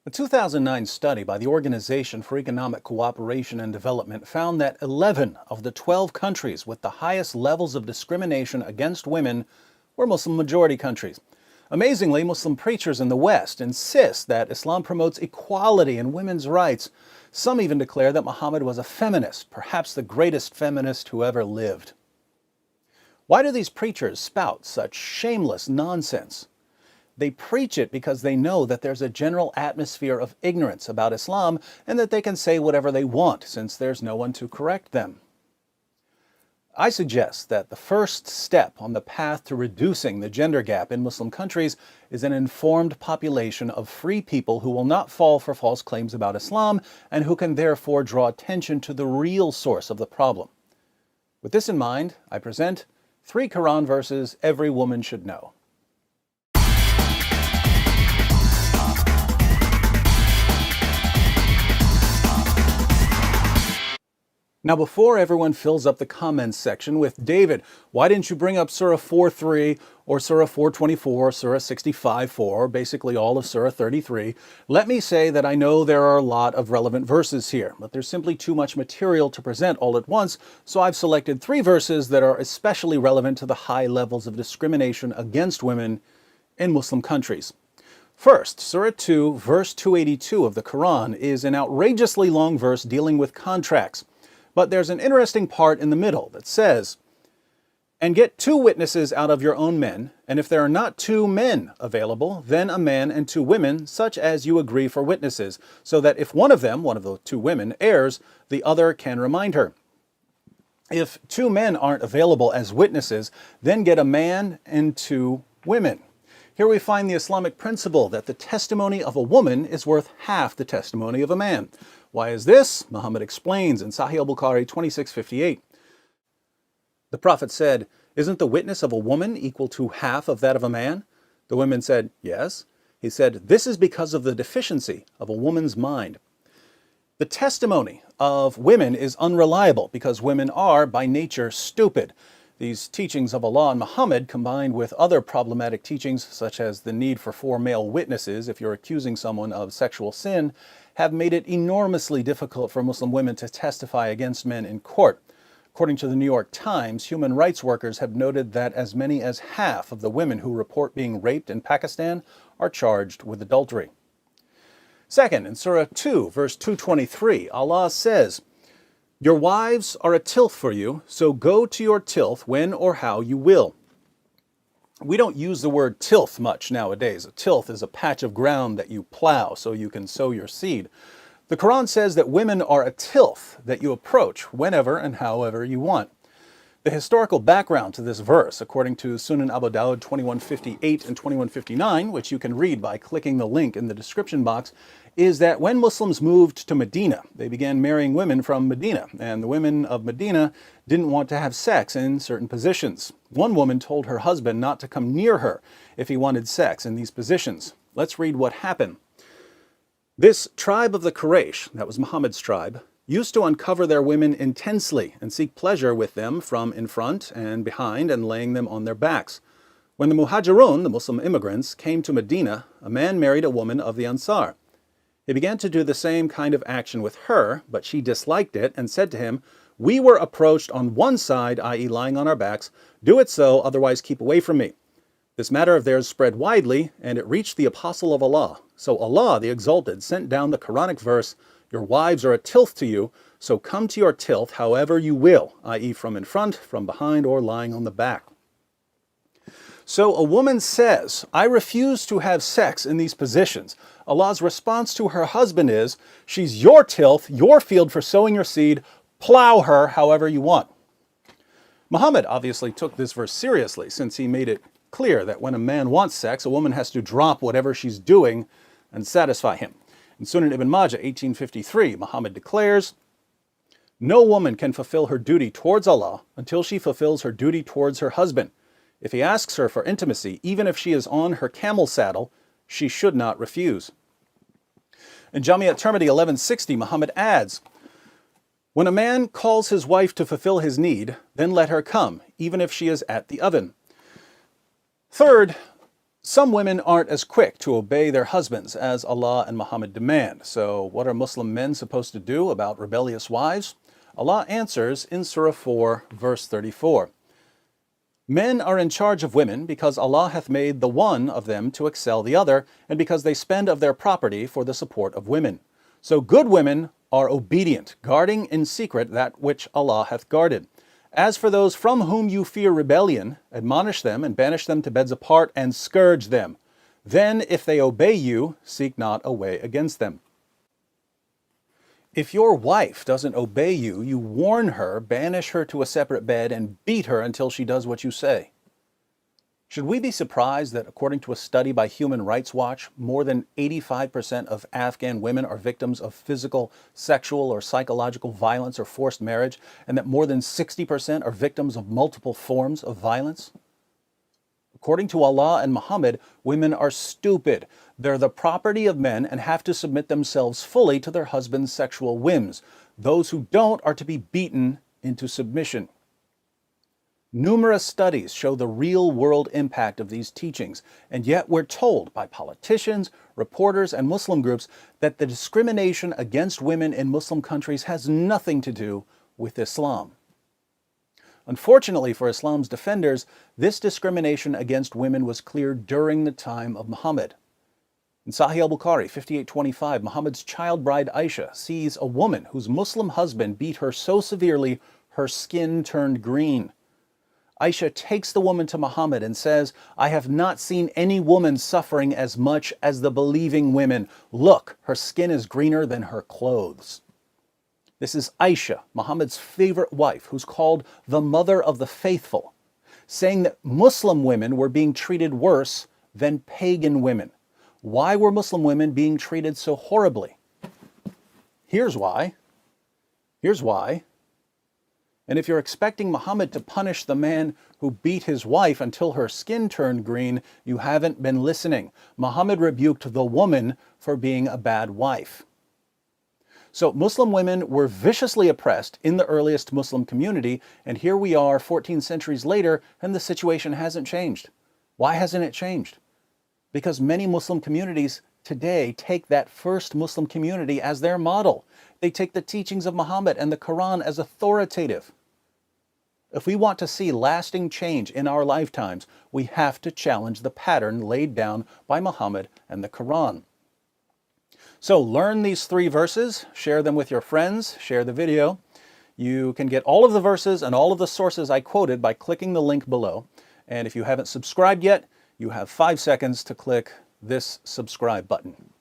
A 2009 study by the Organization for Economic Cooperation and Development found that 11 of the 12 countries with the highest levels of discrimination against women were Muslim-majority countries. Amazingly, Muslim preachers in the West insist that Islam promotes equality and women's rights. Some even declare that Muhammad was a feminist, perhaps the greatest feminist who ever lived. Why do these preachers spout such shameless nonsense? They preach it because they know that there's a general atmosphere of ignorance about Islam and that they can say whatever they want since there's no one to correct them. I suggest that the first step on the path to reducing the gender gap in Muslim countries is an informed population of free people who will not fall for false claims about Islam and who can therefore draw attention to the real source of the problem. With this in mind, I present 3 Quran verses every woman should know. Now, before everyone fills up the comments section with, David, why didn't you bring up Surah 4:3 or Surah 4:24, Surah 65:4, or basically all of Surah 33, let me say that I know there are a lot of relevant verses here, but there's simply too much material to present all at once, so I've selected 3 verses that are especially relevant to the high levels of discrimination against women in Muslim countries. First, Surah 2, verse 282 of the Quran is an outrageously long verse dealing with contracts. But there's an interesting part in the middle that says, "And get 2 witnesses out of your own men, and if there are not 2 men available, then a man and 2 women, such as you agree for witnesses, so that if one of them, one of the 2 women, errs, the other can remind her. If 2 men aren't available as witnesses, then get a man and 2 women." Here we find the Islamic principle that the testimony of a woman is worth half the testimony of a man. Why is this? Muhammad explains in Sahih Bukhari 26:58. The Prophet said, "Isn't the witness of a woman equal to half of that of a man?" The women said, "Yes." He said, "This is because of the deficiency of a woman's mind." The testimony of women is unreliable because women are, by nature, stupid. These teachings of Allah and Muhammad, combined with other problematic teachings, such as the need for 4 male witnesses if you're accusing someone of sexual sin, have made it enormously difficult for Muslim women to testify against men in court. According to the New York Times, human rights workers have noted that as many as half of the women who report being raped in Pakistan are charged with adultery. Second, in Surah 2, verse 223, Allah says, "Your wives are a tilth for you, so go to your tilth when or how you will." We don't use the word tilth much nowadays. A tilth is a patch of ground that you plow so you can sow your seed. The Quran says that women are a tilth that you approach whenever and however you want. The historical background to this verse, according to Sunan Abu Dawud 2158 and 2159, which you can read by clicking the link in the description box, is that when Muslims moved to Medina, they began marrying women from Medina, and the women of Medina didn't want to have sex in certain positions. One woman told her husband not to come near her if he wanted sex in these positions. Let's read what happened. This tribe of the Quraysh, that was Muhammad's tribe, used to uncover their women intensely and seek pleasure with them from in front and behind and laying them on their backs. When the Muhajirun, the Muslim immigrants, came to Medina, a man married a woman of the Ansar. He began to do the same kind of action with her, but she disliked it and said to him, "We were approached on one side, i.e. lying on our backs. Do it so, otherwise keep away from me." This matter of theirs spread widely, and it reached the Apostle of Allah. So Allah, the Exalted, sent down the Quranic verse, "Your wives are a tilth to you, so come to your tilth however you will," i.e. from in front, from behind, or lying on the back. So a woman says, "I refuse to have sex in these positions." Allah's response to her husband is, "She's your tilth, your field for sowing your seed, plow her however you want." Muhammad obviously took this verse seriously, since he made it clear that when a man wants sex, a woman has to drop whatever she's doing and satisfy him. In Sunan Ibn Majah 1853, Muhammad declares, "No woman can fulfill her duty towards Allah until she fulfills her duty towards her husband. If he asks her for intimacy, even if she is on her camel saddle, she should not refuse." In Jami at-Tirmidhi 1160, Muhammad adds, "When a man calls his wife to fulfill his need, then let her come, even if she is at the oven." Third, Some women aren't as quick to obey their husbands as Allah and Muhammad demand. So what are Muslim men supposed to do about rebellious wives? Allah answers in Surah 4, verse 34. Men are in charge of women because Allah hath made the one of them to excel the other, and because they spend of their property for the support of women. So good women are obedient, guarding in secret that which Allah hath guarded. As for those from whom you fear rebellion, admonish them and banish them to beds apart and scourge them. Then, if they obey you, seek not a way against them. If your wife doesn't obey you, you warn her, banish her to a separate bed, and beat her until she does what you say. Should we be surprised that, according to a study by Human Rights Watch, more than 85% of Afghan women are victims of physical, sexual, or psychological violence or forced marriage, and that more than 60% are victims of multiple forms of violence? According to Allah and Muhammad, women are stupid. They're the property of men and have to submit themselves fully to their husband's sexual whims. Those who don't are to be beaten into submission. Numerous studies show the real-world impact of these teachings, and yet we're told by politicians, reporters, and Muslim groups that the discrimination against women in Muslim countries has nothing to do with Islam. Unfortunately for Islam's defenders, this discrimination against women was clear during the time of Muhammad. In Sahih Bukhari 58:25, Muhammad's child bride Aisha sees a woman whose Muslim husband beat her so severely her skin turned green. Aisha takes the woman to Muhammad and says, "I have not seen any woman suffering as much as the believing women. Look, her skin is greener than her clothes." This is Aisha, Muhammad's favorite wife, who's called the mother of the faithful, saying that Muslim women were being treated worse than pagan women. Why were Muslim women being treated so horribly? Here's why. And if you're expecting Muhammad to punish the man who beat his wife until her skin turned green, you haven't been listening. Muhammad rebuked the woman for being a bad wife. So Muslim women were viciously oppressed in the earliest Muslim community, and here we are 14 centuries later, and the situation hasn't changed. Why hasn't it changed? Because many Muslim communities today take that first Muslim community as their model. They take the teachings of Muhammad and the Quran as authoritative. If we want to see lasting change in our lifetimes, we have to challenge the pattern laid down by Muhammad and the Quran. So learn these 3 verses, share them with your friends, share the video. You can get all of the verses and all of the sources I quoted by clicking the link below. And if you haven't subscribed yet, you have 5 seconds to click this subscribe button.